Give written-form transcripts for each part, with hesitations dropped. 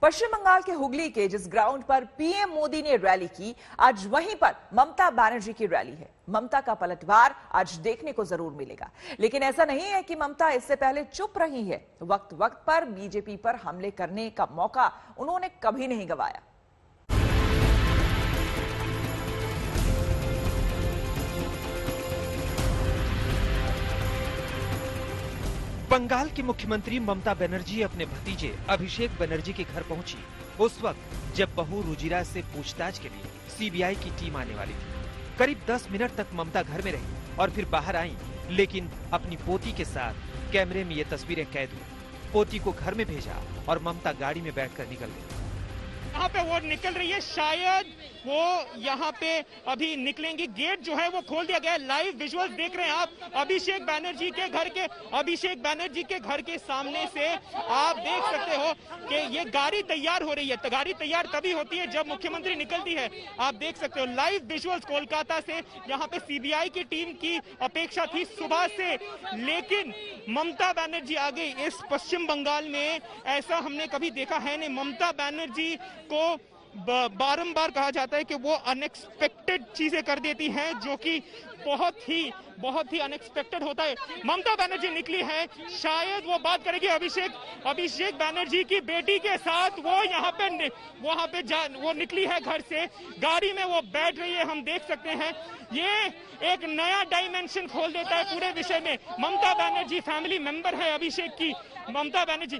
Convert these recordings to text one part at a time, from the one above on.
पश्चिम बंगाल के हुगली के जिस ग्राउंड पर पीएम मोदी ने रैली की, आज वहीं पर ममता बनर्जी की रैली है। ममता का पलटवार आज देखने को जरूर मिलेगा, लेकिन ऐसा नहीं है कि ममता इससे पहले चुप रही है। वक्त वक्त पर बीजेपी पर हमले करने का मौका उन्होंने कभी नहीं गंवाया। बंगाल की मुख्यमंत्री ममता बनर्जी अपने भतीजे अभिषेक बनर्जी के घर पहुंची उस वक्त जब बहू रुजिरा से पूछताछ के लिए सीबीआई की टीम आने वाली थी। करीब 10 मिनट तक ममता घर में रही और फिर बाहर आई, लेकिन अपनी पोती के साथ कैमरे में ये तस्वीरें कैद हुई। पोती को घर में भेजा और ममता गाड़ी में बैठकर निकल गई। यहाँ पे वो निकल रही है, शायद वो यहाँ पे अभी निकलेंगी। गेट जो है वो खोल दिया गया है। लाइव विजुअल्स देख रहे हैं आप अभिषेक बनर्जी के घर के सामने से। आप देख सकते हो कि ये गाड़ी तैयार हो रही है। गाड़ी तैयार तभी होती है जब मुख्यमंत्री निकलती है। आप देख सकते हो लाइव विजुअल्स कोलकाता से। यहाँ पे सीबीआई की टीम की अपेक्षा थी सुबह से, लेकिन ममता बनर्जी आ गई। इस पश्चिम बंगाल में ऐसा हमने कभी देखा है नहीं। ममता बनर्जी को बारंबार कहा जाता है कि वो अनएक्सपेक्टेड चीजें कर देती हैं, जो कि बहुत ही अनएक्सपेक्टेड होता है। ममता बनर्जी निकली है, शायद वो बात करेगी अभिषेक बनर्जी की बेटी के साथ। वो यहाँ पे वो निकली है घर से, गाड़ी में वो बैठ रही है। हम देख सकते हैं ये एक नया डायमेंशन खोल देता है पूरे विषय में। ममता बनर्जी फैमिली मेंबर है अभिषेक की। ममता बनर्जी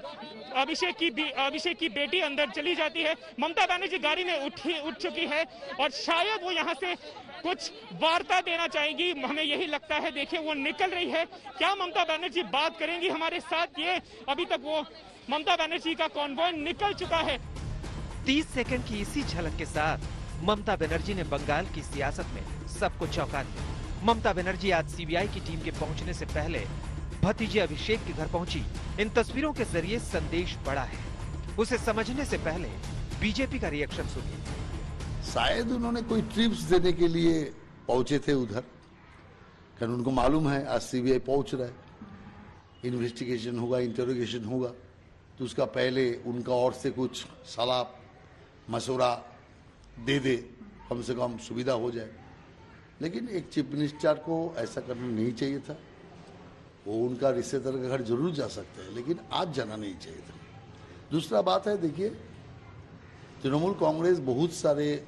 अभिषेक की बेटी अंदर चली जाती है। ममता बनर्जी गाड़ी में उठ चुकी है और शायद वो यहाँ से कुछ वार्ता देना चाहेंगी, हमें यही लगता है। देखिए वो निकल रही है। क्या ममता बनर्जी बात करेंगी हमारे साथ? ये अभी तक वो ममता बनर्जी का कॉन्वॉय निकल चुका है। 30 सेकंड की इसी झलक के साथ ममता बनर्जी ने बंगाल की सियासत में सबको चौंका दिया। ममता बनर्जी आज सीबीआई की टीम के पहुंचने से पहले भतीजे अभिषेक के घर पहुंची। इन तस्वीरों के जरिए संदेश बड़ा है, उसे समझने से पहले बीजेपी का रिएक्शन सुनिए। शायद उन्होंने कोई ट्रिप्स देने के लिए पहुंचे थे उधर, कारण उनको मालूम है आज सीबीआई पहुंच रहा है, इन्वेस्टिगेशन होगा, इंटरोगेशन होगा, तो उसका पहले उनका और से कुछ सलाह मशवरा दे दे, कम से कम सुविधा हो जाए। लेकिन एक चीफ मिनिस्टर को ऐसा करना नहीं चाहिए था। वो उनका रिश्तेदार के घर जरूर जा सकते हैं, लेकिन आज जाना नहीं चाहिए था। दूसरा बात है, देखिए तृणमूल कांग्रेस बहुत सारे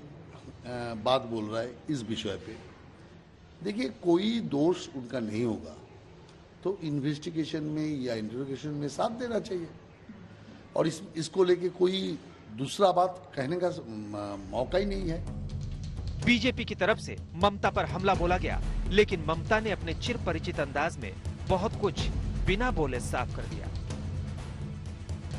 बात बोल रहा है इस विषय पे। देखिए कोई दोष उनका नहीं होगा तो इन्वेस्टिगेशन में या इंटरोगेशन में साथ देना चाहिए, और इसको लेके कोई दूसरा बात कहने का मौका ही नहीं है। बीजेपी की तरफ से ममता पर हमला बोला गया, लेकिन ममता ने अपने चिर परिचित अंदाज में बहुत कुछ बिना बोले साफ कर दिया।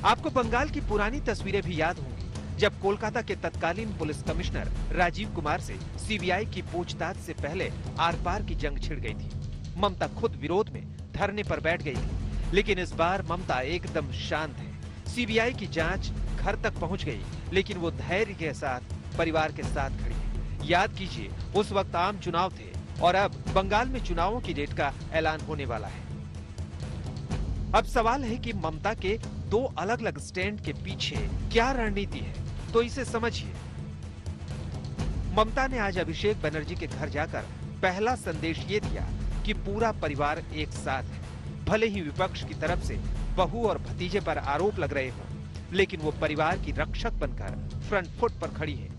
आपको बंगाल की पुरानी तस्वीरें भी याद होंगी, जब कोलकाता के तत्कालीन पुलिस कमिश्नर राजीव कुमार से सीबीआई की पूछताछ से पहले आर पार की जंग छिड़ गई थी। ममता खुद विरोध में धरने पर बैठ गई थी, लेकिन इस बार ममता एकदम शांत है। सीबीआई की जांच घर तक पहुंच गई, लेकिन वो धैर्य के साथ परिवार के साथ खड़ी है। याद कीजिए उस वक्त आम चुनाव थे और अब बंगाल में चुनावों की डेट का ऐलान होने वाला है। अब सवाल है कि ममता के दो अलग अलग स्टैंड के पीछे क्या रणनीति है, तो इसे समझिए। ममता ने आज अभिषेक बनर्जी के घर जाकर पहला संदेश ये दिया कि पूरा परिवार एक साथ है। भले ही विपक्ष की तरफ से बहू और भतीजे पर आरोप लग रहे हों, लेकिन वो परिवार की रक्षक बनकर फ्रंट फुट पर खड़ी है।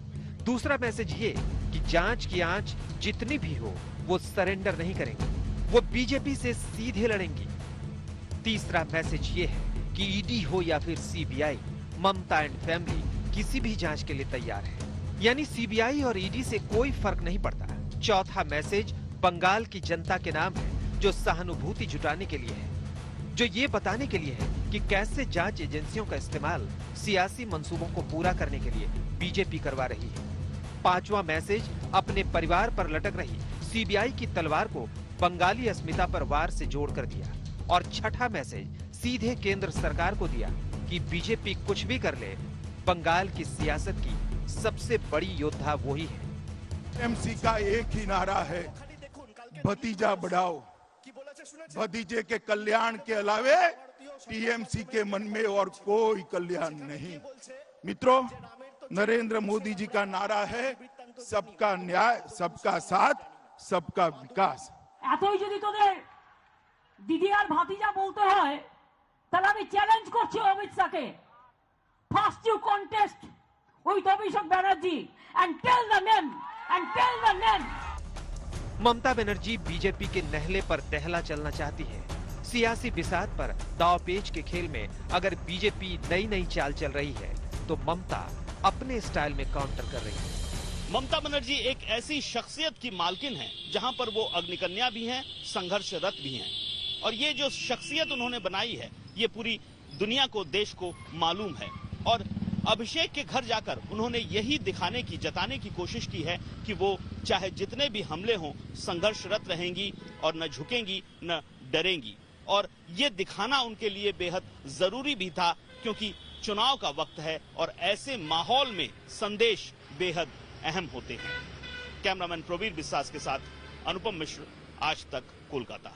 दूसरा मैसेज ये कि जांच की आंच जितनी भी हो वो सरेंडर नहीं करेंगे, वो बीजेपी से सीधे लड़ेंगी। तीसरा मैसेज ये है कि ईडी हो या फिर सीबीआई, ममता एंड फैमिली किसी भी जांच के लिए तैयार है, यानी सीबीआई और ईडी से कोई फर्क नहीं पड़ता। चौथा मैसेज बंगाल की जनता के नाम है, जो सहानुभूति जुटाने के लिए है, जो ये बताने के लिए है कि कैसे जांच एजेंसियों का इस्तेमाल सियासी मंसूबों को पूरा करने के लिए बीजेपी करवा रही है। पांचवा मैसेज अपने परिवार पर लटक रही सीबीआई की तलवार को बंगाली अस्मिता पर वार से जोड़कर दिया। और छठा मैसेज सीधे केंद्र सरकार को दिया कि बीजेपी कुछ भी कर ले, बंगाल की सियासत की सबसे बड़ी योद्धा वही है। टीएमसी का एक ही नारा है, भतीजा बढ़ाओ। भतीजे के कल्याण के अलावे टीएमसी के मन में और कोई कल्याण नहीं। मित्रों, नरेंद्र मोदी जी का नारा है सबका न्याय, सबका साथ, सबका विकास। এতই যদি তোদের দিদি আর ভাতিজা বলতে হয় তাহলে আমি চ্যালেঞ্জ করছি অমিত শাহকে, first you contest with Abhishek Banerjee and tell the name. Mamata Banerjee BJP के नहले पर दहला चलना चाहती है। सियासी बिसात पर दांवपेच के खेल में अगर बीजेपी नई चाल चल रही है तो ममता अपने स्टाइल में काउंटर कर रही है। ममता बनर्जी एक ऐसी शख्सियत की मालकिन है जहां पर वो अग्निकन्या भी हैं, संघर्षरत भी हैं, और ये जो शख्सियत उन्होंने बनाई है ये पूरी दुनिया को, देश को मालूम है। और अभिषेक के घर जाकर उन्होंने यही दिखाने की, जताने की कोशिश की है कि वो चाहे जितने भी हमले हों संघर्षरत रहेंगी और न झुकेंगी न डरेंगी। और ये दिखाना उनके लिए बेहद जरूरी भी था क्योंकि चुनाव का वक्त है और ऐसे माहौल में संदेश बेहद अहम होते हैं। कैमरामैन प्रवीर बिस्सास के साथ अनुपम मिश्र, आज तक, कोलकाता।